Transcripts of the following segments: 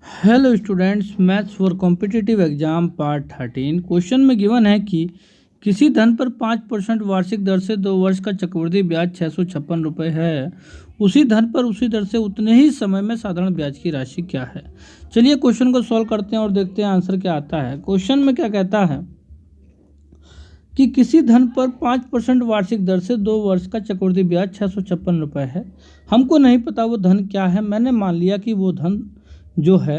Hello students, maths for competitive exam part 13 question में given है कि किसी धन पर 5% वार्षिक दर से 2 वर्ष का चक्रवृद्धि ब्याज 656 रुपये है। उसी धन पर उसी दर से उतने ही समय में साधारण ब्याज की राशि क्या है। चलिए क्वेश्चन को सॉल्व करते हैं और देखते हैं आंसर क्या आता है। क्वेश्चन में क्या कहता है कि किसी धन पर 5% वार्षिक दर से 2 वर्ष का चक्रवृद्धि ब्याज 656 रुपये है। हमको नहीं पता वो धन क्या है। मैंने मान लिया कि वो धन जो है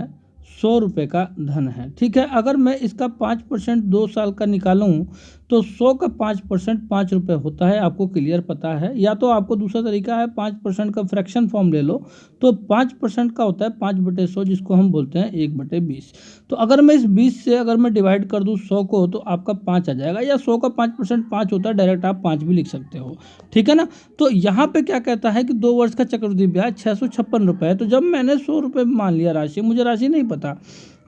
100 रुपये का धन है। ठीक है, अगर मैं इसका 5% 2 साल का निकालूं तो 100 का 5% 5 रुपये होता है। आपको क्लियर पता है। या तो आपको दूसरा तरीका है 5% का फ्रैक्शन फॉर्म ले लो, तो 5% का होता है 5/100, जिसको हम बोलते हैं 1/20। तो अगर मैं इस 20 से अगर मैं डिवाइड कर दूं 100 को, तो आपका 5 आ जाएगा। या 100 का 5% 5 होता है, डायरेक्ट आप 5 भी लिख सकते हो। ठीक है ना। तो यहाँ पे क्या कहता है कि 2 वर्ष का चक्रवृद्धि ब्याज 656 रुपये है। तो जब मैंने 100 रुपये मान लिया राशि, मुझे राशि नहीं पता,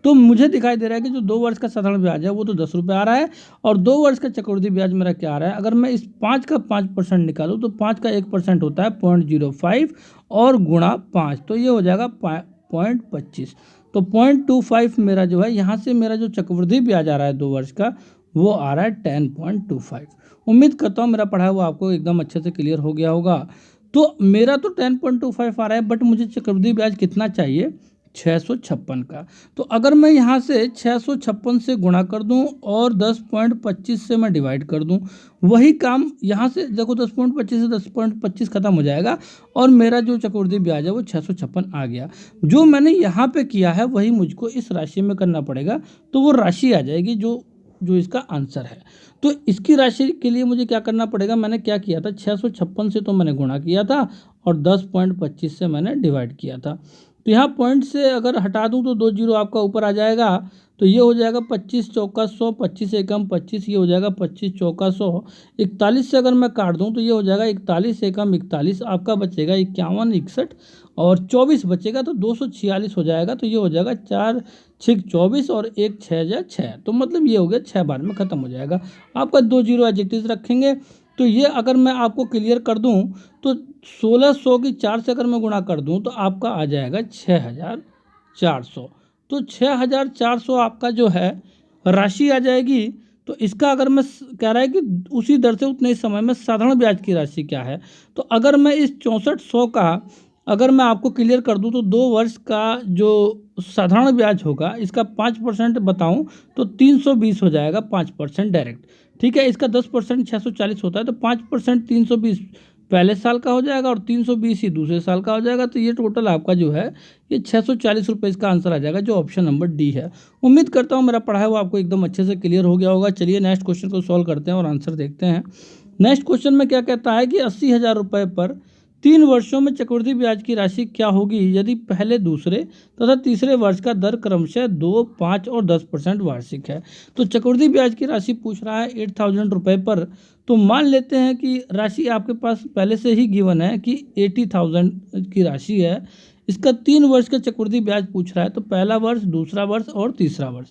तो मुझे दिखाई दे रहा है कि जो 2 वर्ष का साधारण ब्याज है वो तो 10 रुपये आ रहा है, और 2 वर्ष का चक्रवृद्धि ब्याज मेरा क्या आ रहा है। अगर मैं इस 5 का 5% निकालूं तो 5 का 1% होता है 0.05 और गुणा 5, तो ये हो जाएगा 0.25। तो 0.25 मेरा जो है, यहाँ से मेरा जो चक्रवृद्धि ब्याज आ रहा है 2 वर्ष का, वो आ रहा है 10.25। उम्मीद करता हूँ मेरा पढ़ा हुआ आपको एकदम अच्छे से क्लियर हो गया होगा। तो मेरा तो 10.25 आ रहा है, बट मुझे चक्रवृद्धि ब्याज कितना चाहिए, 656 का। तो अगर मैं यहाँ से 656 से गुणा कर दूं और 10.25 से मैं डिवाइड कर दूं, वही काम यहाँ से देखो, 10.25 से 10.25 खत्म हो जाएगा और मेरा जो चक्रवृद्धि ब्याज है वो 656 आ गया। जो मैंने यहाँ पे किया है वही मुझको इस राशि में करना पड़ेगा, तो वो राशि आ जाएगी जो जो इसका आंसर है। तो इसकी राशि के लिए मुझे क्या करना पड़ेगा, मैंने क्या किया था, 656 से तो मैंने गुणा किया था और 10.25 से मैंने डिवाइड किया था। तो यहाँ पॉइंट से अगर हटा दूँ तो 2 जीरो आपका ऊपर आ जाएगा, तो ये हो जाएगा 25 चौका 100, 25 एकम 25, ये हो जाएगा 25 चौका 100। 41 से अगर मैं काट दूँ तो ये हो जाएगा 41 एकम 41, आपका बचेगा 51 61 और 24 बचेगा, तो 246 हो जाएगा। तो ये हो जाएगा 4 6 24 और 1 6 6, तो मतलब ये हो गया 6 बार में ख़त्म हो जाएगा। आपका 2 जीरो एडजेक्टिव रखेंगे। तो ये अगर मैं आपको क्लियर कर दूं तो 1600 की 4 से अगर मैं गुणा कर दूं तो आपका आ जाएगा 6400। तो 6400 आपका जो है राशि आ जाएगी। तो इसका अगर मैं कह रहा है कि उसी दर से उतने ही समय में साधारण ब्याज की राशि क्या है, तो अगर मैं इस 6400 का अगर मैं आपको क्लियर कर दूं तो 2 वर्ष का जो साधारण ब्याज होगा, इसका 5% बताऊं तो 320 हो जाएगा, 5% डायरेक्ट। ठीक है, इसका 10% 640 होता है, तो 5% 320 पहले साल का हो जाएगा और 320 ही दूसरे साल का हो जाएगा। तो ये टोटल आपका जो है ये 640 रुपये इसका आंसर आ जाएगा, जो ऑप्शन नंबर डी है। उम्मीद करता हूँ मेरा पढ़ा हुआ आपको एकदम अच्छे से क्लियर हो गया होगा। चलिए नेक्स्ट क्वेश्चन को सॉल्व करते हैं और आंसर देखते हैं। नेक्स्ट क्वेश्चन में क्या कहता है कि 80,000 रुपये पर 3 वर्षों में चक्रवृद्धि ब्याज की राशि क्या होगी यदि पहले, दूसरे तथा तीसरे वर्ष का दर क्रमशः 2, 5 और 10% वार्षिक है। तो चक्रवृद्धि ब्याज की राशि पूछ रहा है 8,000 रुपये पर। तो मान लेते हैं कि राशि आपके पास पहले से ही गिवन है कि 80,000 की राशि है। इसका 3 वर्ष का चक्रवृद्धि ब्याज पूछ रहा है, तो पहला वर्ष, दूसरा वर्ष और तीसरा वर्ष।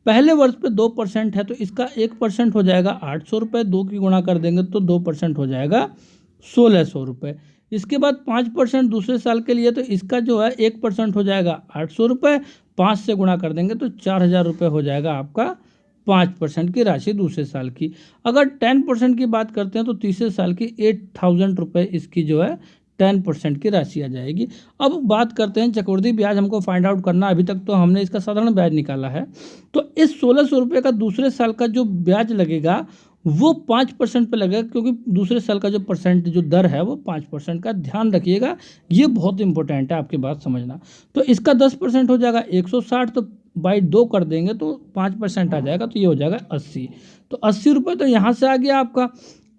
पहले वर्ष पे 2% है, तो इसका 1% हो जाएगा 800 रुपये, 2 की गुणा कर देंगे तो 2% हो जाएगा 1600 रुपये। इसके बाद 5% दूसरे साल के लिए, तो इसका जो है 1% हो जाएगा 800 रुपये, 5 से गुणा कर देंगे तो 4,000 रुपये हो जाएगा आपका 5% की राशि दूसरे साल की। अगर 10% की बात करते हैं तो तीसरे साल की 8,000 रुपये इसकी जो है 10% की राशि आ जाएगी। अब बात करते हैं चक्रवृद्धि ब्याज हमको फाइंड आउट करना। अभी तक तो हमने इसका साधारण ब्याज निकाला है, तो इस 1600 रुपये का दूसरे साल का जो ब्याज लगेगा वो 5% पे लगेगा, क्योंकि दूसरे साल का जो परसेंट जो दर है वो 5% का, ध्यान रखिएगा, ये बहुत इंपॉर्टेंट है, आपकी बात समझना। तो इसका 10% हो जाएगा 160, तो बाई 2 कर देंगे तो 5% आ जाएगा, तो ये हो जाएगा 80। तो 80 रुपये तो यहाँ से आ गया आपका।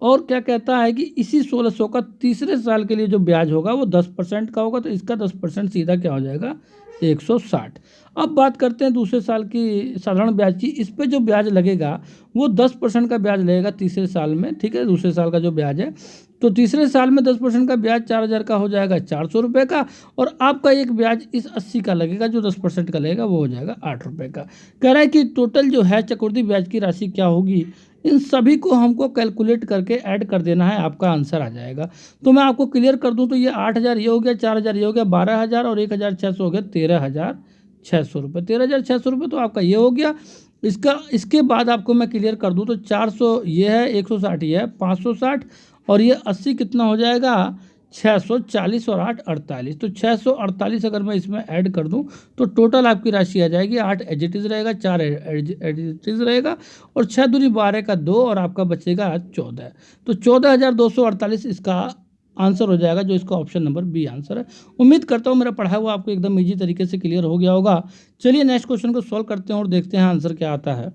और क्या कहता है कि इसी 1600 का तीसरे साल के लिए जो ब्याज होगा वो 10% का होगा, तो इसका 10% सीधा क्या हो जाएगा, 160। अब बात करते हैं दूसरे साल की साधारण ब्याज की। इस पे जो ब्याज लगेगा वो 10% का ब्याज लगेगा तीसरे साल में। ठीक है, दूसरे साल का जो ब्याज है, तो तीसरे साल में 10% का ब्याज 4,000 का हो जाएगा 400 रुपये का, और आपका एक ब्याज इस 80 का लगेगा, जो 10% का लगेगा वो हो जाएगा 8 रुपये का। कह रहा है कि टोटल जो है चक्रवृद्धि ब्याज की राशि क्या होगी, इन सभी को हमको कैलकुलेट करके ऐड कर देना है, आपका आंसर आ जाएगा। तो मैं आपको क्लियर कर दूं तो ये 8,000 ये हो गया, 4,000 ये हो गया, 12,000 और 1,600 हो गया, 600 रुपये। 13,600 रुपये तो आपका ये हो गया। इसके बाद आपको मैं क्लियर कर दूं तो 400 ये है, 160 ये है, 560 और ये 80 कितना हो जाएगा 640 और 8 48। तो 648 अगर मैं इसमें ऐड कर दूं तो टोटल आपकी राशि आ जाएगी 8 एज इट इज़ रहेगा, 4 एज इट इज़ रहेगा और 6 दूनी 12 का 2 और आपका बचेगा 14। तो 14,248 इसका आंसर हो जाएगा, जो इसका ऑप्शन नंबर बी आंसर है। उम्मीद करता हूँ मेरा पढ़ा हुआ आपको एकदम ईजी तरीके से क्लियर हो गया होगा। चलिए नेक्स्ट क्वेश्चन को सॉल्व करते हैं और देखते हैं आंसर क्या आता है।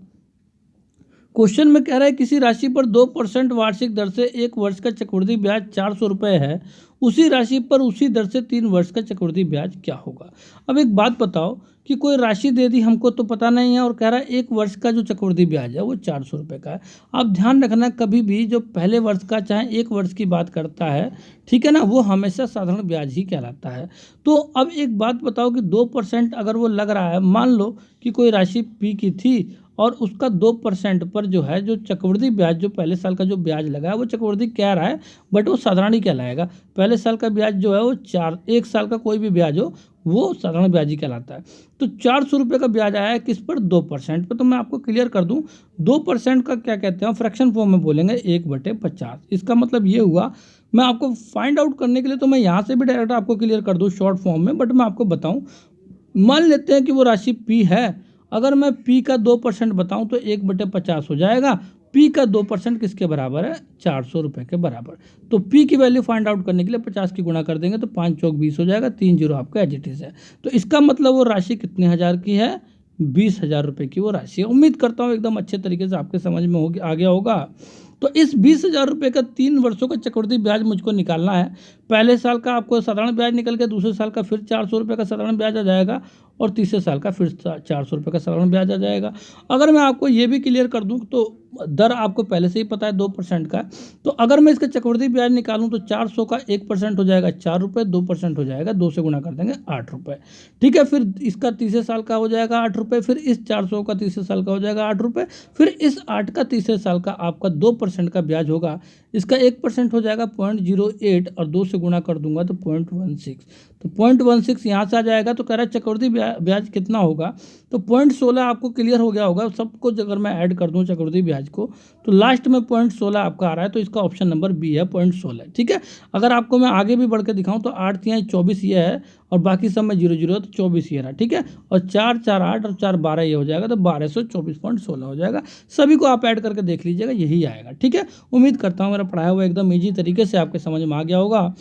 क्वेश्चन में कह रहा है किसी राशि पर 2% वार्षिक दर से 1 वर्ष का चक्रवृद्धि ब्याज 400 रुपये है, उसी राशि पर उसी दर से 3 वर्ष का चक्रवृद्धि ब्याज क्या होगा। अब एक बात बताओ कि कोई राशि दे दी हमको तो पता नहीं है और कह रहा है 1 वर्ष का जो चक्रवृद्धि ब्याज है वो 400 रुपये का है। आप ध्यान रखना कभी भी जो पहले वर्ष का चाहे 1 वर्ष की बात करता है, ठीक है ना, वो हमेशा साधारण ब्याज ही कहलाता है। तो अब एक बात बताओ कि 2% अगर वो लग रहा है, मान लो कि कोई राशि पी की थी और उसका 2% पर जो है जो चक्रवृद्धि ब्याज जो पहले साल का जो ब्याज लगा है वो चक्रवृद्धि कह रहा है, बट वो साधारण ही कहलाएगा। पहले साल का ब्याज जो है वो 1 साल का कोई भी ब्याज हो वो साधारण ब्याज ही कहलाता है। तो 400 रुपये का ब्याज आया है किस पर, 2% पर। तो मैं आपको क्लियर कर दूं 2% का क्या कहते हैं, फ्रैक्शन फॉर्म में बोलेंगे 1/50। इसका मतलब ये हुआ, मैं आपको फाइंड आउट करने के लिए तो मैं यहाँ से भी डायरेक्ट आपको क्लियर कर दूँ शॉर्ट फॉर्म में, बट मैं आपको बताऊँ। मान लेते हैं कि वो राशि पी है, अगर मैं पी का 2% बताऊं तो 1/50 हो जाएगा। पी का 2% किसके बराबर है, 400 रुपये के बराबर। तो पी की वैल्यू फाइंड आउट करने के लिए 50 की गुणा कर देंगे तो 5 चौक 20 हो जाएगा, 3 जीरो आपका एज इट इज है। तो इसका मतलब वो राशि कितने हज़ार की है, 20,000 रुपये की वो राशि है। उम्मीद करता हूँ एकदम अच्छे तरीके से आपके समझ में आ गया होगा। तो इस 20,000 रुपये का 3 वर्षों का चक्रवृद्धि ब्याज मुझको निकालना है। पहले साल का आपको साधारण ब्याज निकल के दूसरे साल का फिर 400 रुपये का साधारण ब्याज आ जाएगा और तीसरे साल का फिर 400 रुपये का साधारण ब्याज आ जाएगा। अगर मैं आपको ये भी क्लियर कर दूं तो दर आपको पहले से ही पता है 2% का। तो अगर मैं इसका चक्रवृद्धि ब्याज निकालूं तो 400 का 1% हो जाएगा 4 रुपये, 2% हो जाएगा 2 से गुणा कर देंगे 8 रुपये, ठीक है। फिर इसका तीसरे साल का हो जाएगा 8 रुपये, फिर इस 400 का तीसरे साल का हो जाएगा 8 रुपये, फिर इस 8 का तीसरे साल का आपका 2% का ब्याज होगा। इसका 1% हो जाएगा 0.08 और 2 से गुणा कर दूंगा तो 0.16। तो 0.16 यहाँ से आ जाएगा। तो कह रहा है चक्रवृद्धि ब्याज कितना होगा, तो 0.16 आपको क्लियर हो गया होगा सबको। अगर मैं ऐड कर दूं चक्रवृद्धि ब्याज को तो लास्ट में 0.16 आपका आ रहा है, तो इसका ऑप्शन नंबर बी है 0.16, ठीक है। अगर आपको मैं आगे भी बढ़ के दिखाऊं तो 8 तिहाई 24 ये है और बाकी सब में 0 0 तो 24 ये रहा, ठीक है। और 4 4 8 और 4 12 ये हो जाएगा, तो 1224.16 हो जाएगा। सभी को आप ऐड करके देख लीजिएगा, यही आएगा, ठीक है। उम्मीद करता हूँ मेरा पढ़ाया हुआ एकदम ईजी तरीके से आपके समझ में आ गया होगा।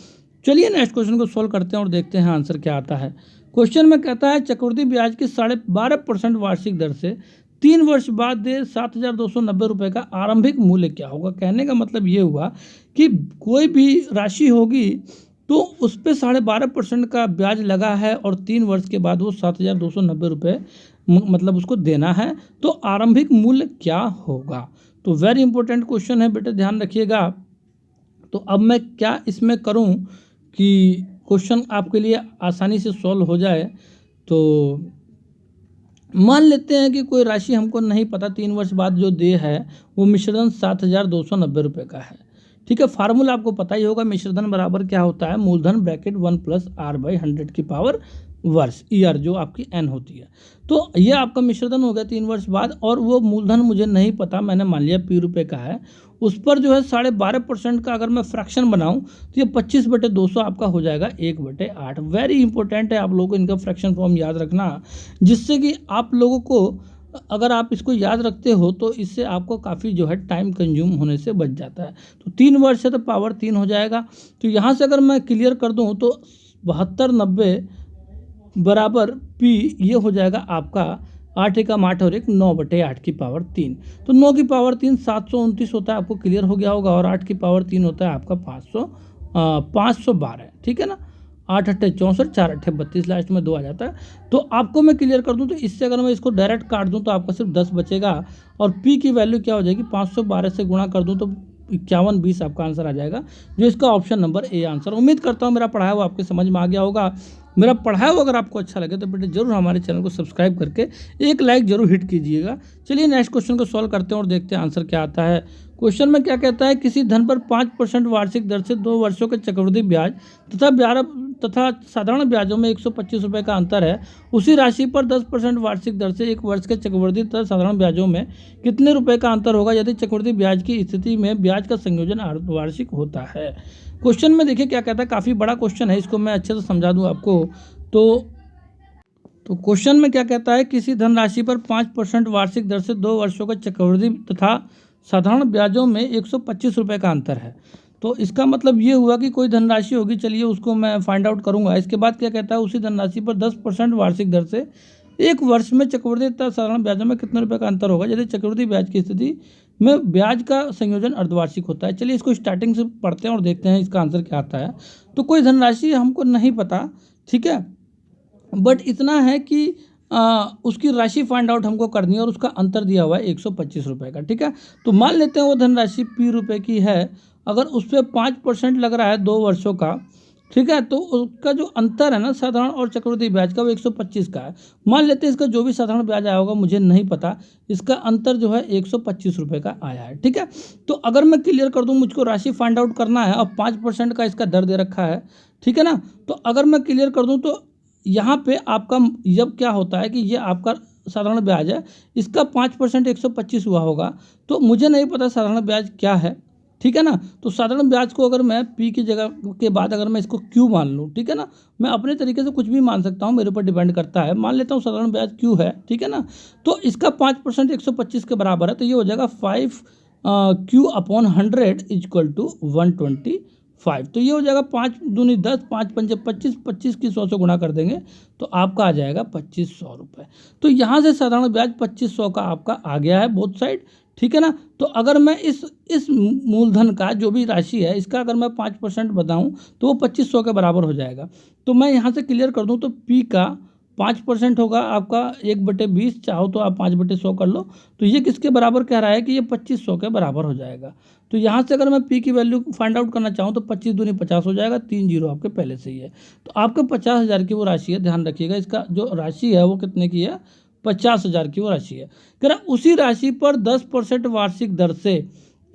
चलिए नेक्स्ट क्वेश्चन को सोल्व करते हैं और देखते हैं आंसर क्या आता है। क्वेश्चन में कहता है चक्रवृद्धि ब्याज की 12.5% वार्षिक दर से 3 वर्ष बाद दे 7,290 रुपये का आरंभिक मूल्य क्या होगा। कहने का मतलब ये हुआ कि कोई भी राशि होगी तो उस पर 12.5% का ब्याज लगा है और 3 वर्ष के बाद वो 7,290 रुपये मतलब उसको देना है, तो आरंभिक मूल्य क्या होगा। तो वेरी इंपॉर्टेंट क्वेश्चन है बेटे, ध्यान रखिएगा। तो अब मैं क्या इसमें करूं कि क्वेश्चन आपके लिए आसानी से सॉल्व हो जाए। तो मान लेते हैं कि कोई राशि हमको नहीं पता, 3 वर्ष बाद जो दे है वो मिश्रधन 7,290 रुपये का है, ठीक है। फार्मूला आपको पता ही होगा, मिश्रधन बराबर क्या होता है, मूलधन ब्रैकेट 1 + r/100 की पावर वर्ष, ईयर जो आपकी n होती है। तो ये आपका मिश्रधन हो गया 3 वर्ष बाद, और वो मूलधन मुझे नहीं पता, मैंने मान लिया p रुपये का है। उस पर जो है 12.5% का अगर मैं फ्रैक्शन बनाऊं तो ये 25/200 आपका हो जाएगा 1/8। वेरी इंपॉर्टेंट है आप लोगों को इनका फ्रैक्शन फॉर्म याद रखना, जिससे कि आप लोगों को अगर आप इसको याद रखते हो तो इससे आपको काफ़ी जो है टाइम कंज्यूम होने से बच जाता है। तो 3 वर्ष है तो पावर 3 हो जाएगा। तो यहाँ से अगर मैं क्लियर कर दूँ तो 7290 बराबर p ये हो जाएगा आपका 8 एकम 8 और 1 9/8 की पावर 3। तो 9 की पावर 3 729 होता है, आपको क्लियर हो गया होगा। और 8 की पावर 3 होता है आपका 512, ठीक है ना। 8 8 64, 4 8 32, लास्ट में 2 आ जाता है। तो आपको मैं क्लियर कर दूं तो इससे अगर मैं इसको डायरेक्ट काट दूं तो आपका सिर्फ 10 बचेगा। और p की वैल्यू क्या हो जाएगी, 512 से गुणा कर दूं तो 5120 आपका आंसर आ जाएगा, जो इसका ऑप्शन नंबर ए आंसर। उम्मीद करता हूँ मेरा पढ़ाया हुआ आपके समझ में आ गया होगा। मेरा पढ़ाया हुआ अगर आपको अच्छा लगे तो बेटे जरूर हमारे चैनल को सब्सक्राइब करके एक लाइक जरूर हिट कीजिएगा। चलिए नेक्स्ट क्वेश्चन को सॉल्व करते हैं और देखते हैं आंसर क्या आता है। क्वेश्चन में क्या कहता है, किसी धन पर 5% वार्षिक दर से 2 वर्षों के चक्रवृद्धि ब्याज तथा साधारण ब्याजों में 125 रुपये का अंतर है। उसी राशि पर 10% वार्षिक दर से 1 वर्ष के चक्रवृद्धि तथा साधारण ब्याजों में कितने रुपए का अंतर होगा यदि चक्रवृद्धि ब्याज की स्थिति में ब्याज का संयोजन अर्धवार्षिक होता है। क्वेश्चन में देखिए क्या कहता है, काफ़ी बड़ा क्वेश्चन है, इसको मैं अच्छे से समझा दूँ आपको। तो क्वेश्चन में क्या कहता है, किसी धनराशि पर 5% वार्षिक दर से 2 वर्षों का चक्रवृद्धि तथा साधारण ब्याजों में 125 रुपये का अंतर है। तो इसका मतलब ये हुआ कि कोई धनराशि होगी, चलिए उसको मैं फाइंड आउट करूंगा। इसके बाद क्या कहता है, उसी धनराशि पर 10% वार्षिक दर से 1 वर्ष में चक्रवृद्धि तथा साधारण ब्याजों में कितने रुपये का अंतर होगा यदि चक्रवृद्धि ब्याज की स्थिति में ब्याज का संयोजन अर्धवार्षिक होता है। चलिए इसको स्टार्टिंग से पढ़ते हैं और देखते हैं इसका आंसर क्या आता है। तो कोई धनराशि हमको नहीं पता, ठीक है, बट इतना है कि उसकी राशि फाइंड आउट हमको करनी है और उसका अंतर दिया हुआ है 125 रुपये का, ठीक है। तो मान लेते हैं वो धनराशि P रुपये की है, अगर उस पर 5% लग रहा है 2 वर्षों का, ठीक है, तो उसका जो अंतर है ना साधारण और चक्रवृद्धि ब्याज का वो 125 का है। मान लेते हैं इसका जो भी साधारण ब्याज आया होगा मुझे नहीं पता, इसका अंतर जो है 125 रुपये का आया है, ठीक है। तो अगर मैं क्लियर कर दूं, मुझको राशि फाइंड आउट करना है और 5% का इसका दर दे रखा है, ठीक है ना। तो अगर मैं क्लियर कर दूं तो यहाँ पे आपका जब क्या होता है कि ये आपका साधारण ब्याज है, इसका 5% 125 हुआ होगा, तो मुझे नहीं पता साधारण ब्याज क्या है, ठीक है ना। तो साधारण ब्याज को अगर मैं P की जगह के बाद अगर मैं इसको Q मान लूँ, ठीक है ना, मैं अपने तरीके से कुछ भी मान सकता हूँ, मेरे ऊपर डिपेंड करता है। मान लेता हूँ साधारण ब्याज Q है, ठीक है ना, तो इसका 5% 125 के बराबर है, तो ये हो जाएगा 5 Q/100 = 125। तो ये हो जाएगा 5 दूनी 10, 5 पंजे 25, 25 की 100 से गुणा कर देंगे तो आपका आ जाएगा 2500 रुपये। तो यहाँ से साधारण ब्याज 2500 का आपका आ गया है बोथ साइड, ठीक है ना। तो अगर मैं इस मूलधन का जो भी राशि है इसका अगर मैं 5% बताऊँ तो वो 2500 के बराबर हो जाएगा। तो मैं यहाँ से क्लियर कर दूँ तो P का 5% होगा आपका 1/20, चाहो तो आप 5/100 कर लो। तो ये किसके बराबर कह रहा है कि ये 2500 के बराबर हो जाएगा। तो यहाँ से अगर मैं P की वैल्यू फाइंड आउट करना चाहूँ तो 25 दूनी 50 हो जाएगा, 3 जीरो आपके पहले से ही है। तो आपके 50,000 की वो राशि है, ध्यान रखिएगा, इसका जो राशि है वो कितने की है, 50,000 की वो राशि है। कह रहा उसी राशि पर 10% वार्षिक दर से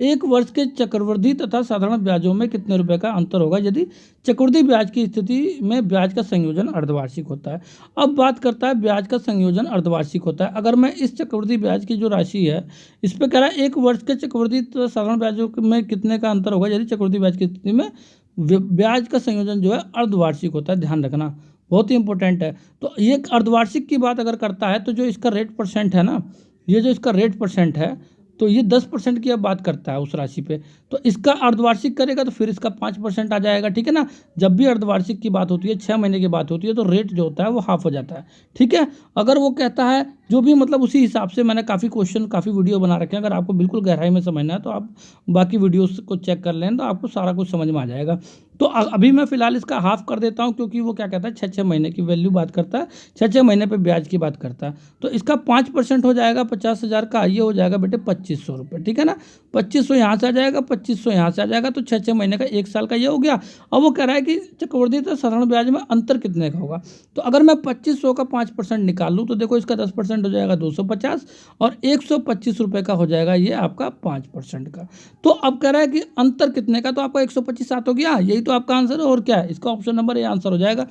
1 वर्ष के चक्रवृद्धि तथा साधारण ब्याजों में कितने रुपए का अंतर होगा यदि चक्रवृद्धि ब्याज की स्थिति में ब्याज का संयोजन अर्धवार्षिक होता है। अब बात करता है ब्याज का संयोजन अर्धवार्षिक होता है। अगर मैं इस चक्रवृद्धि ब्याज की जो राशि है इस पर कह रहा है 1 वर्ष के चक्रवृद्धि तथा साधारण ब्याजों में कितने का अंतर होगा यदि चक्रवृद्धि ब्याज की स्थिति में ब्याज का संयोजन जो है अर्धवार्षिक होता है, ध्यान रखना बहुत ही इंपॉर्टेंट है। तो ये अर्धवार्षिक की बात अगर करता है तो जो इसका रेट परसेंट है ना, ये जो इसका रेट परसेंट है तो ये 10% की अब बात करता है उस राशि पे। तो इसका अर्धवार्षिक करेगा तो फिर इसका 5% आ जाएगा, ठीक है ना। जब भी अर्धवार्षिक की बात होती है, 6 महीने की बात होती है, तो रेट जो होता है वो हाफ हो जाता है, ठीक है। अगर वो कहता है जो भी मतलब उसी हिसाब से मैंने काफ़ी क्वेश्चन काफ़ी वीडियो बना रखे हैं, अगर आपको बिल्कुल गहराई में समझना है तो आप बाकी वीडियोस को चेक कर लें तो आपको सारा कुछ समझ में आ जाएगा। तो अभी मैं फिलहाल इसका हाफ कर देता हूँ क्योंकि वो क्या कहता है 6 महीने की वैल्यू बात करता है, 6 महीने पे ब्याज की बात करता है। तो इसका 5% हो जाएगा 50,000 का, ये हो जाएगा बेटे 2500 रुपये, ठीक है ना। 2500 यहाँ से आ जाएगा, 2500 यहाँ से आ जाएगा, तो 6 महीने का 1 साल का ये हो गया। अब वो कह रहा है कि चक्रवृद्धि तो साधारण ब्याज में अंतर कितने का होगा। तो अगर मैं 2500 का 5% निकाल लूँ तो देखो इसका 10% हो जाएगा 250 और 125 रुपये का हो जाएगा ये आपका 5% का। तो अब कह रहा है कि अंतर कितने का, तो आपका 125 सात हो गया, यही तो आपका आंसर है और क्या है, इसका ऑप्शन नंबर ए आंसर हो जाएगा।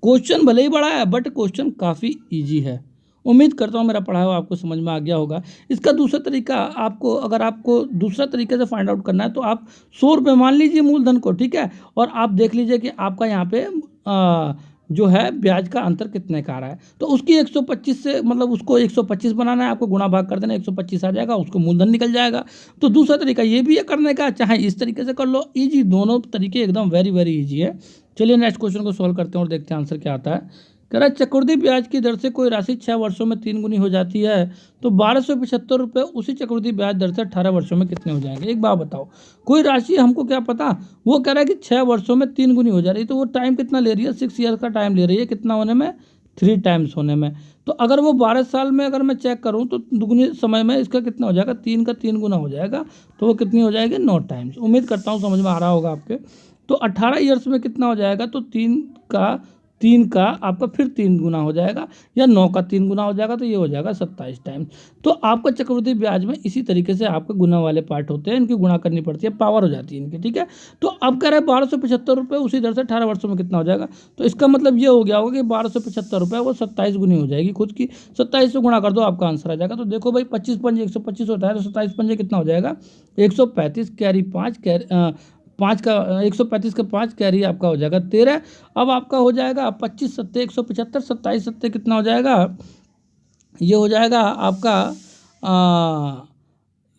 क्वेश्चन भले ही बड़ा है बट क्वेश्चन काफ़ी ईजी है। उम्मीद करता हूँ मेरा पढ़ाया हुआ आपको समझ में आ गया होगा। इसका दूसरा तरीका आपको, अगर आपको दूसरा तरीके से फाइंड आउट करना है तो आप 100 रुपये मान लीजिए मूलधन को, ठीक है, और आप देख लीजिए कि आपका यहाँ पे जो है ब्याज का अंतर कितने का आ रहा है। तो उसकी 125 से मतलब उसको 125 बनाना है, आपको गुणा भाग कर देना, 125 आ जाएगा, उसको मूलधन निकल जाएगा। तो दूसरा तरीका ये भी है करने का, चाहे इस तरीके से कर लो, ईजी, दोनों तरीके एकदम वेरी वेरी ईजी है। चलिए नेक्स्ट क्वेश्चन को सॉल्व करते हैं और देखते हैं आंसर क्या आता है। कह रहा है चक्रवृद्धि ब्याज की दर से कोई राशि 6 वर्षों में 3 गुनी हो जाती है तो 1275 रुपये उसी चक्रवृद्धि ब्याज दर से 18 वर्षों में कितने हो जाएंगे। एक बात बताओ, कोई राशि हमको क्या पता, वो कह रहा है कि 6 वर्षों में 3 गुनी हो जा रही है, तो वो टाइम कितना ले रही है, 6 ईयर का टाइम ले रही है, कितना होने में, 3 टाइम्स होने में। तो अगर वो 12 साल में अगर मैं चेक करूँ तो दुगुनी समय में इसका कितना हो जाएगा, 3 का 3 गुना हो जाएगा, तो वो कितनी हो जाएगी, 9 टाइम्स। उम्मीद करता हूँ समझ में आ रहा होगा आपके। तो 18 ईयर्स में कितना हो जाएगा, तो 3 का 3 का आपका फिर 3 गुना हो जाएगा, या 9 का 3 गुना हो जाएगा, तो ये हो जाएगा 27 टाइम। तो आपका चक्रवृद्धि ब्याज में इसी तरीके से आपके गुना वाले पार्ट होते हैं, इनकी गुणा करनी पड़ती है, पावर हो जाती है इनकी, ठीक है। तो अब कह रहे हैं 1275 रुपये, उसी दर से 18 वर्षों में कितना हो जाएगा। तो इसका मतलब ये हो गया होगा कि 1275 रुपये वो 27 गुनी हो जाएगी खुद की, 27 से गुणा कर दो, आपका आंसर आ जाएगा। तो देखो भाई 25 पंजे 125 होता है, तो 27 पंजे कितना हो जाएगा 135, कैरी 5, कैरी 5 का 135 का 5, कैरी आपका हो जाएगा 13। अब आपका हो जाएगा 25 सत्ते 175, 27 सत्ते कितना हो जाएगा, ये हो जाएगा आपका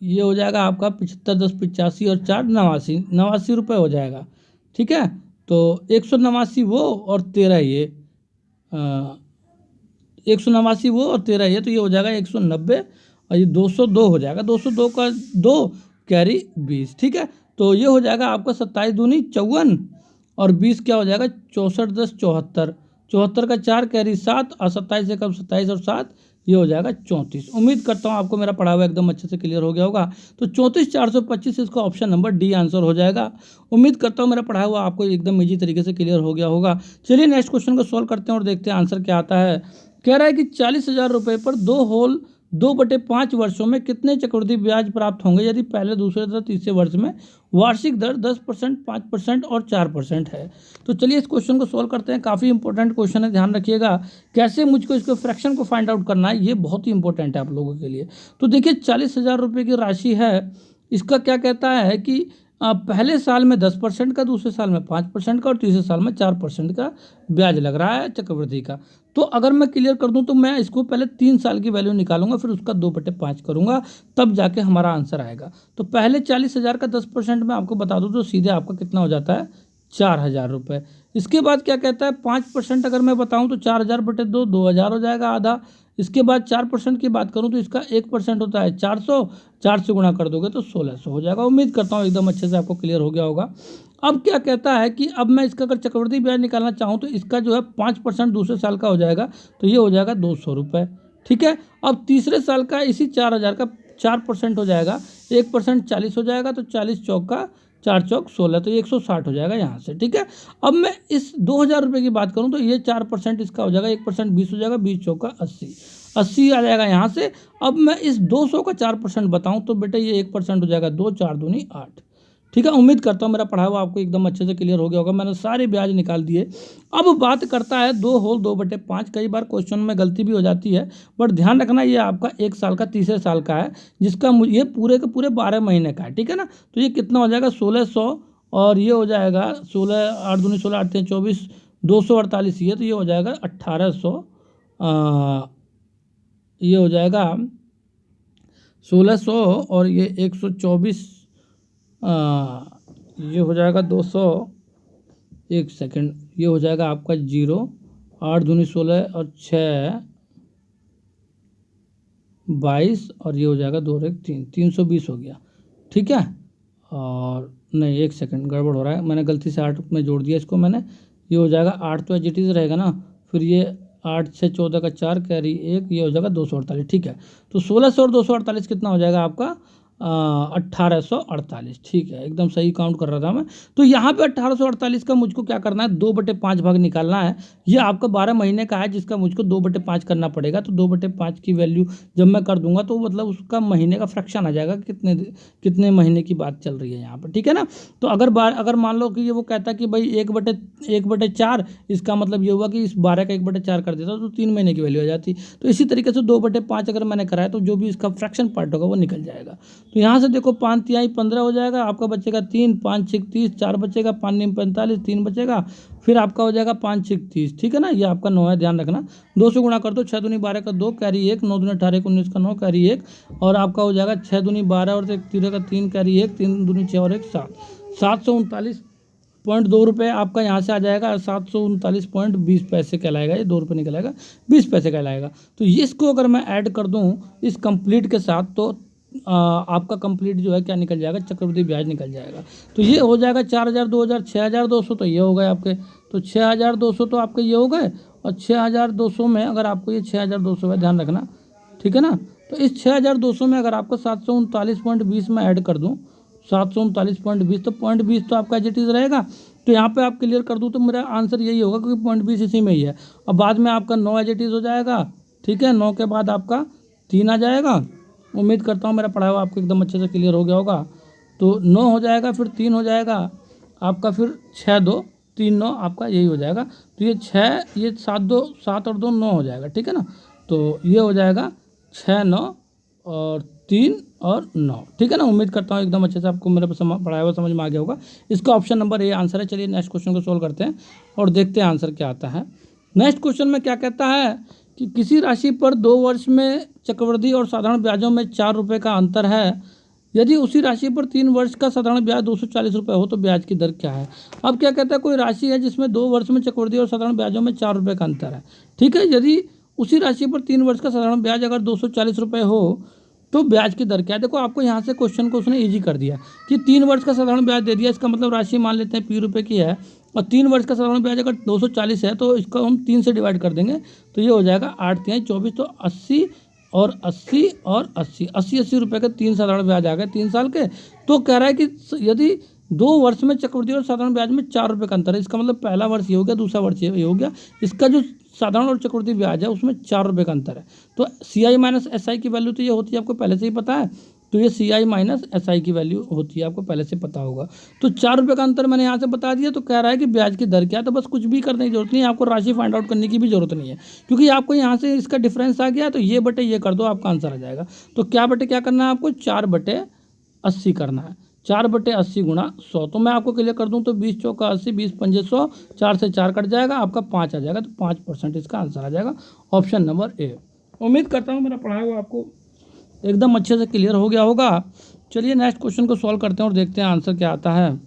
ये हो जाएगा आपका 75 10 85 और 4 89, 89 रुपये हो जाएगा, ठीक है। तो 189 वो और 13 ये, 189 वो और 13 ये, तो ये हो जाएगा 190, और ये 202 हो जाएगा, 202 का 2 कैरी 20, ठीक है। तो ये हो जाएगा आपका 27 दूनी 54 और 20 क्या हो जाएगा 64 10 74, 74 का 4 कैरी 7 और 27 से कम 27 और 7, ये हो जाएगा 34। उम्मीद करता हूँ आपको मेरा पढ़ा हुआ एकदम अच्छे से क्लियर हो गया होगा। तो 34 425 इसका ऑप्शन नंबर डी आंसर हो जाएगा। उम्मीद करता हूँ मेरा पढ़ा हुआ आपको एकदम ईजी तरीके से क्लियर हो गया होगा। चलिए नेक्स्ट क्वेश्चन को सॉल्व करते हैं और देखते हैं आंसर क्या आता है। कह रहा है कि 40,000 रुपये पर 2/5 वर्षों में कितने चक्रवृद्धि ब्याज प्राप्त होंगे यदि पहले, दूसरे तथा तीसरे वर्ष में वार्षिक दर 10%, 5% और 4% है। तो चलिए इस क्वेश्चन को सॉल्व करते हैं। काफ़ी इंपॉर्टेंट क्वेश्चन है, ध्यान रखिएगा। कैसे मुझको इसको फ्रैक्शन को फाइंड आउट करना है, ये बहुत ही इंपॉर्टेंट है आप लोगों के लिए। तो देखिए 40,000 रुपये की राशि है, इसका क्या कहता है कि पहले साल में 10% का, दूसरे साल में 5% का और तीसरे साल में 4% का ब्याज लग रहा है चक्रवृद्धि का। तो अगर मैं क्लियर कर दूं तो मैं इसको पहले 3 साल की वैल्यू निकालूंगा, फिर उसका 2/5 करूंगा, तब जाके हमारा आंसर आएगा। तो पहले 40,000 का 10% में आपको बता दूं तो सीधे आपका कितना हो जाता है 4,000 रुपये। इसके बाद क्या कहता है 5% अगर मैं बताऊं तो 4,000/2 2,000 हो जाएगा आधा। इसके बाद 4% की बात करूं तो इसका 1% होता है 400, 4 से गुणा कर दोगे तो 1,600 हो जाएगा। उम्मीद करता हूं एकदम अच्छे से आपको क्लियर हो गया होगा। अब क्या कहता है कि अब मैं इसका अगर चक्रवृद्धि ब्याज निकालना चाहूँ तो इसका जो है 5% दूसरे साल का हो जाएगा, तो ये हो जाएगा 200 रुपये, ठीक है। अब तीसरे साल का इसी 4,000 का 4% हो जाएगा, 1% 40 हो जाएगा, तो 40 चौका 4 चौक 16, तो ये 160 हो जाएगा यहाँ से, ठीक है। अब मैं इस 2,000 रुपये की बात करूँ तो ये 4% इसका हो जाएगा, 1% 20 हो जाएगा, 20 चौका 80, 80 आ जाएगा यहाँ से। अब मैं इस 200 का 4% बताऊँ तो बेटा ये 1% हो जाएगा 2, 4 दूनी 8, ठीक है। उम्मीद करता हूँ मेरा पढ़ा हुआ आपको एकदम अच्छे से क्लियर हो गया होगा। मैंने सारे ब्याज निकाल दिए। अब बात करता है 2 होल 2/5। कई बार क्वेश्चन में गलती भी हो जाती है, बट ध्यान रखना ये आपका 1 साल का तीसरे साल का है, जिसका ये पूरे के पूरे 12 महीने का है, ठीक है ना। तो ये कितना हो जाएगा 1,600 और ये हो जाएगा 16 8 दूनी 16 8 24 248, ये तो ये हो जाएगा 1,800, ये हो जाएगा 1,600 और ये 124, ये हो जाएगा 200, 1 सेकंड, ये हो जाएगा आपका 0 8 दूनी 16 और 6 22 और ये हो जाएगा 2 और 1 3, 320 हो गया, ठीक है। और नहीं 1 सेकंड गड़बड़ हो रहा है, मैंने गलती से 8 में जोड़ दिया इसको मैंने। ये हो जाएगा 8 तो एज इट इज़ रहेगा ना, फिर ये 8 से 14 का 4 कैरी 1, ये हो जाएगा 248, ठीक है। तो 1,600 और 248 कितना हो जाएगा आपका 1,848, ठीक है। एकदम सही काउंट कर रहा था मैं। तो यहाँ पे 1,848 का मुझको क्या करना है 2/5 भाग निकालना है। ये आपका 12 महीने का है, जिसका मुझको 2/5 करना पड़ेगा। तो 2/5 की वैल्यू जब मैं कर दूंगा तो मतलब उसका महीने का फ्रैक्शन आ जाएगा, कितने महीने की बात चल रही है यहाँ पर, ठीक है ना। तो अगर मान लो कि ये वो कहता है कि भाई 1/4, इसका मतलब ये हुआ कि इस 12 का 1/4 कर देता तो 3 महीने की वैल्यू आ जाती। तो इसी तरीके से 2/5 अगर मैंने कराया तो जो भी इसका फ्रैक्शन पार्ट होगा वो निकल जाएगा। तो यहाँ से देखो 5 तिहाई 15 हो जाएगा, आपका बचेगा 3, 5 6 30, 4 बचेगा, 5 9 45, 3 बचेगा, फिर आपका हो जाएगा 5 6 30, ठीक है ना। ये आपका 9 है, ध्यान रखना। 2 से गुणा कर दो, 6 दूनी 12 का 2 कैरी 1, 9 दूनी 18 19 का 9 कैरी 1, और आपका हो जाएगा 6 दूनी 12 और 13 का 3 कैरी 1, 3 दूनी 6 और 1 7, 739.2 रुपये आपका यहाँ से आ जाएगा। 739.20 पैसे कहलाएगा, ये 2 रुपये निकल आएगा, 20 पैसे कहलाएगा। तो इसको अगर मैं ऐड कर दूँ इस कंप्लीट के साथ तो आपका कंप्लीट जो है क्या निकल जाएगा चक्रवृद्धि ब्याज निकल जाएगा। तो ये हो जाएगा 4,000 2,000 6,200, तो ये हो गए आपके। तो 6,200 तो आपके ये हो गए, और 6,200 में अगर आपको ये 6,200 है, ध्यान रखना, ठीक है ना। तो इस 6,200 में अगर आपको 739.20 में ऐड कर दूँ, 739.20, तो 0.20 तो आपका एज इट इज़ रहेगा। तो यहाँ पे आप क्लियर कर दूँ तो मेरा आंसर यही होगा, क्योंकि 0.20 इसी में ही है। अब बाद में आपका 9 एज इट इज़ हो जाएगा, ठीक है। 9 के बाद आपका 3 आ जाएगा। उम्मीद करता हूँ मेरा पढ़ाया हुआ आपको एकदम अच्छे से क्लियर हो गया होगा। तो 9 हो जाएगा, फिर 3 हो जाएगा आपका, फिर 6 2 3 9 आपका यही हो जाएगा। तो ये 6, ये 7 और 2 9 हो जाएगा, ठीक है ना। तो ये हो जाएगा 6 9 और 3 और 9, ठीक है ना। उम्मीद करता हूँ एकदम अच्छे से आपको मेरा पढ़ाया हुआ समझ में आ गया होगा। इसका ऑप्शन नंबर ए आंसर है। चलिए नेक्स्ट क्वेश्चन को सोल्व करते हैं और देखते हैं आंसर क्या आता है। नेक्स्ट क्वेश्चन में क्या कहता है कि किसी राशि पर 2 वर्ष में चक्रवृद्धि और साधारण ब्याजों में 4 रुपये का अंतर है। यदि उसी राशि पर 3 वर्ष का साधारण ब्याज 240 रुपये हो तो ब्याज की दर क्या है। अब क्या कहता है, कोई राशि है जिसमें 2 वर्ष में चक्रवृद्धि और साधारण ब्याजों में 4 रुपये का अंतर है, ठीक है। यदि उसी राशि पर 3 वर्ष का साधारण ब्याज अगर 240 रुपये हो तो ब्याज की दर क्या है। देखो आपको यहाँ से क्वेश्चन को उसने ईजी कर दिया कि 3 वर्ष का साधारण ब्याज दे दिया, इसका मतलब राशि मान लेते हैं ₹P की है, और 3 वर्ष का साधारण ब्याज अगर 240 है तो इसको हम 3 से डिवाइड कर देंगे, तो ये हो जाएगा 8 3 24, तो 80 और 80 और 80 रुपये के 3 साधारण ब्याज आ गए 3 साल के। तो कह रहा है कि यदि 2 वर्ष में चक्रवृद्धि और साधारण ब्याज में 4 रुपये का अंतर है, इसका मतलब पहला वर्ष ये हो गया, दूसरा वर्ष ये हो गया, इसका जो साधारण और चक्रवृद्धि ब्याज है उसमें 4 रुपये का अंतर है। तो CI माइनस SI की वैल्यू तो ये होती है, आपको पहले से ही पता है। तो ये CI माइनस SI की वैल्यू होती है, आपको पहले से पता होगा। तो 4 रुपये का अंतर मैंने यहाँ से बता दिया। तो कह रहा है कि ब्याज की दर क्या है, तो बस कुछ भी करने की जरूरत नहीं है, आपको राशि फाइंड आउट करने की भी जरूरत नहीं है, क्योंकि आपको यहाँ से इसका डिफरेंस आ गया, तो ये बटे ये कर दो, आपका आंसर आ जाएगा। तो क्या बटे क्या करना है आपको, 4/80 करना है। 4/80 गुणा 100, तो मैं आपको क्लियर कर दूं तो 20 चौका 80, 20 पंजे 100, 4 से 4 कट जाएगा, आपका 5 आ जाएगा। तो 5% इसका आंसर आ जाएगा, ऑप्शन नंबर ए। उम्मीद करता हूँ मेरा पढ़ाया हुआ आपको एकदम अच्छे से क्लियर हो गया होगा। चलिए नेक्स्ट क्वेश्चन को सॉल्व करते हैं और देखते हैं आंसर क्या आता है।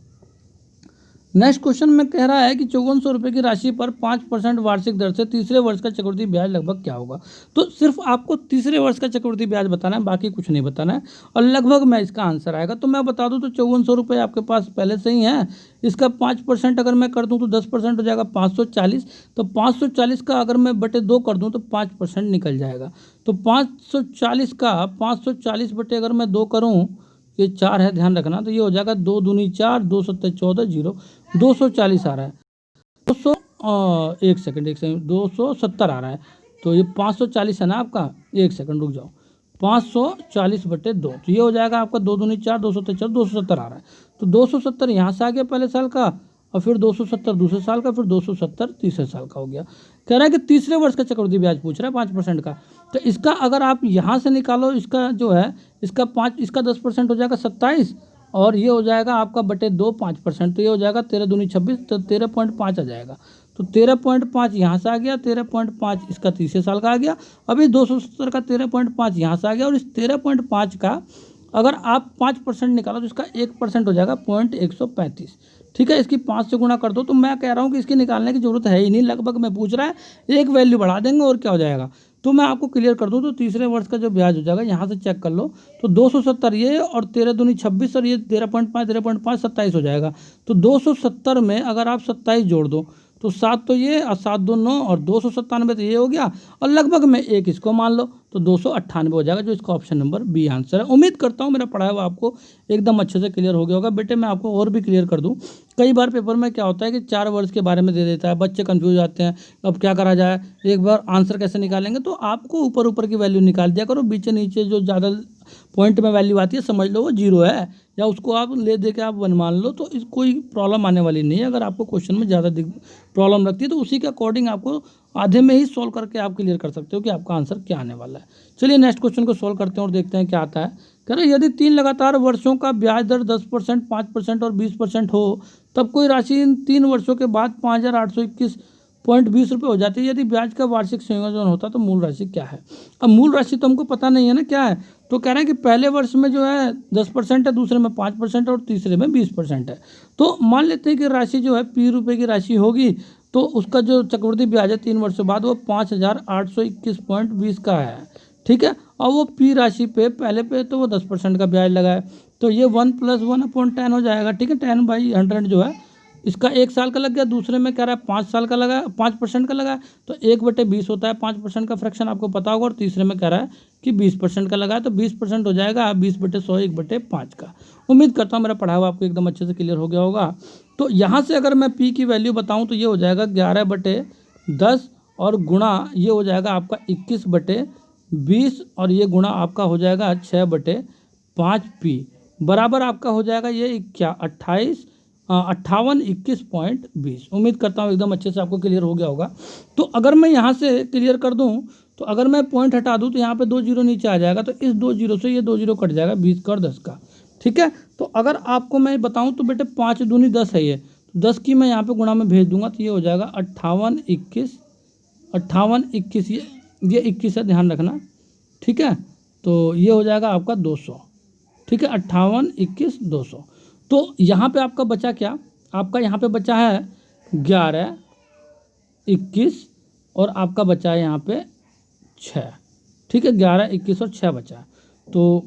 नेक्स्ट क्वेश्चन में कह रहा है कि 5400 रुपये की राशि पर 5% वार्षिक दर से तीसरे वर्ष का चक्रवृद्धि ब्याज लगभग क्या होगा। तो सिर्फ आपको तीसरे वर्ष का चक्रवृद्धि ब्याज बताना है, बाकी कुछ नहीं बताना है, और लगभग में इसका आंसर आएगा। तो मैं बता दूं तो 5400 रुपये आपके पास पहले से ही है, इसका 5% अगर मैं कर दूं तो 10% हो जाएगा 540। तो 540 का अगर मैं बटे 2 कर दूं तो 5% निकल जाएगा। तो 540 बटे अगर मैं 2 करूँ, ये 4 है ध्यान रखना, तो ये हो जाएगा 2 दूनी 4, 2 सत्ते 14, 0, 240 आ रहा है। 200 एक सेकंड 270 आ रहा है। तो ये 540 है ना आपका, एक सेकंड रुक जाओ, 540/2, तो ये हो जाएगा आपका 2 दूनी 4, 2 सत्ते 4, 270 आ रहा है। तो 270 यहाँ से आ गया पहले साल का, और फिर 270 दूसरे साल का, फिर 270 तीसरे साल का हो गया। कह रहा है कि तीसरे वर्ष का चक्रवृद्धि ब्याज पूछ रहा है 5% का। तो इसका अगर आप यहाँ से निकालो, इसका जो है इसका 10% हो जाएगा 27, और ये हो जाएगा आपका बटे 2 5%, तो ये हो जाएगा 13 दूनी 26, तो 13.5 आ जाएगा। तो 13.5 यहाँ से आ गया, 13.5 इसका तीसरे साल का आ गया। अभी 270 का 13.5 यहाँ से आ गया, और इस 13.5 का अगर आप 5% निकालो तो इसका 1% हो जाएगा 0.135, ठीक है। इसकी 5 से गुणा कर दो। तो मैं कह रहा हूँ कि इसकी निकालने की जरूरत है ही नहीं, लगभग में पूछ रहा है, एक वैल्यू बढ़ा देंगे और क्या हो जाएगा। तो मैं आपको क्लियर कर दूं तो तीसरे वर्ष का जो ब्याज हो जाएगा, यहाँ से चेक कर लो, तो 270 ये, और 13 दूनी 26, और ये 13.5 27 हो जाएगा। तो 270 में अगर आप 27 जोड़ दो तो 7 तो ये, और 7 2 9, और 297 तो ये हो गया, और लगभग में एक इसको मान लो तो 298 हो जाएगा, जो इसका ऑप्शन नंबर बी आंसर है। उम्मीद करता हूँ मेरा पढ़ाया हुआ आपको एकदम अच्छे से क्लियर हो गया होगा। बेटे मैं आपको और भी क्लियर कर दूँ, कई बार पेपर में क्या होता है कि 4 वर्ष के बारे में दे देता है, बच्चे कंफ्यूज आते हैं, अब क्या करा जाए, एक बार आंसर कैसे निकालेंगे। तो आपको ऊपर ऊपर की वैल्यू निकाल दिया करो, बीच नीचे जो ज़्यादा पॉइंट में वैल्यू आती है समझ लो वो 0 है, या उसको आप ले दे के आप 1 मान लो, तो इस कोई प्रॉब्लम आने वाली नहीं है। अगर आपको क्वेश्चन में ज़्यादा प्रॉब्लम लगती है तो उसी के अकॉर्डिंग आपको आधे में ही सॉल्व करके आप क्लियर कर सकते हो कि आपका आंसर क्या आने वाला है। चलिए नेक्स्ट क्वेश्चन को सॉल्व करते हैं और देखते हैं क्या आता है। कह रहे यदि 3 लगातार वर्षों का ब्याज दर 10%, 5% और 20% हो, तब कोई राशि इन 3 वर्षों के बाद 5821.20 रुपये हो जाती है। यदि ब्याज का वार्षिक संयोजन होता तो मूल राशि क्या है। अब मूल राशि तो हमको पता नहीं है ना क्या है, तो कह रहे हैं कि पहले वर्ष में जो है 10% है, दूसरे में 5% और तीसरे में 20% है। तो मान लेते हैं कि राशि जो है ₹P की राशि होगी, तो उसका जो चक्रवृद्धि ब्याज है 3 वर्षों बाद वो 5821.20 का है, ठीक है। और वो P राशि पे पहले पे तो वो 10% का ब्याज लगा है, तो ये 1 + 1/10 हो जाएगा, ठीक है। 10/100 जो है इसका 1 साल का लग गया, दूसरे में कह रहा है 5 साल का लगा, 5% का लगा है, तो 1/20 होता है 5% का फ्रैक्शन, आपको पता होगा। और तीसरे में कह रहा है कि 20% का लगा है, तो 20% हो जाएगा 20/100 1/5 का। उम्मीद करता हूँ मेरा पढ़ा हुआ आपको एकदम अच्छे से क्लियर हो गया होगा। तो यहाँ से अगर मैं पी की वैल्यू बताऊँ तो ये हो जाएगा 11/10 और गुणा ये हो जाएगा आपका 21/20 और ये गुणा आपका हो जाएगा 6/5 बराबर आपका हो जाएगा ये क्या 5821.20। उम्मीद करता हूँ एकदम अच्छे से आपको क्लियर हो गया होगा। तो अगर मैं यहाँ से क्लियर कर दूँ तो अगर मैं पॉइंट हटा दूँ तो यहाँ पे 2 जीरो नीचे आ जाएगा, तो इस 2 जीरो से ये 2 जीरो कट जाएगा 20 का और 10 का। ठीक है, तो अगर आपको मैं बताऊँ तो बेटे 5 दूनी 10 है ये, तो 10 की मैं यहाँ पे गुणा में भेज दूंगा तो ये हो जाएगा 5821 ये 21 है, ध्यान रखना। ठीक है, तो ये हो जाएगा आपका 200। ठीक है, 5821 200। तो यहाँ पे आपका बचा क्या, आपका यहाँ पे बचा है 11 21 और आपका बचा है यहाँ पे 6। ठीक है, 11 21 और 6 बचा है। तो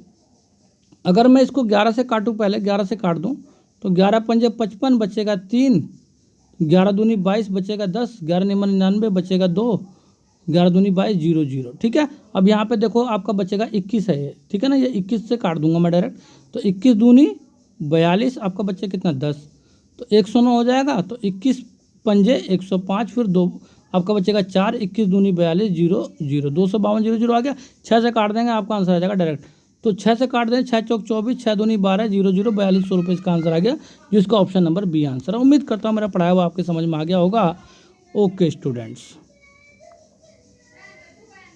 अगर मैं इसको 11 से काटूँ, पहले 11 से काट दूँ तो 11 पंजे 55 बचेगा 3, 11 दूनी 22 बचेगा 10, 11 निमन 99 बचेगा 2, 11 दूनी 22 0 0। ठीक है, अब यहाँ पे देखो आपका बचेगा 21 है ये। ठीक है ना, ये 21 से काट दूंगा मैं डायरेक्ट, तो 21 दूनी 42 आपका बच्चे कितना 10, तो 109 हो जाएगा। तो 21 पंजे 105 फिर 2 आपका बचेगा 4, 21 दूनी 42 0 0, 252 0 0 आ गया। 6 से काट देंगे आपका आंसर आ जाएगा डायरेक्ट। तो 6 से काट दें, 6 चौक 24, 6 दूनी 12 0 0 4200 रुपये इसका आंसर आ गया, जिसका ऑप्शन नंबर बी आंसर है। उम्मीद करता हूँ मेरा पढ़ाया हुआ आपके समझ में आ गया होगा। Okay students.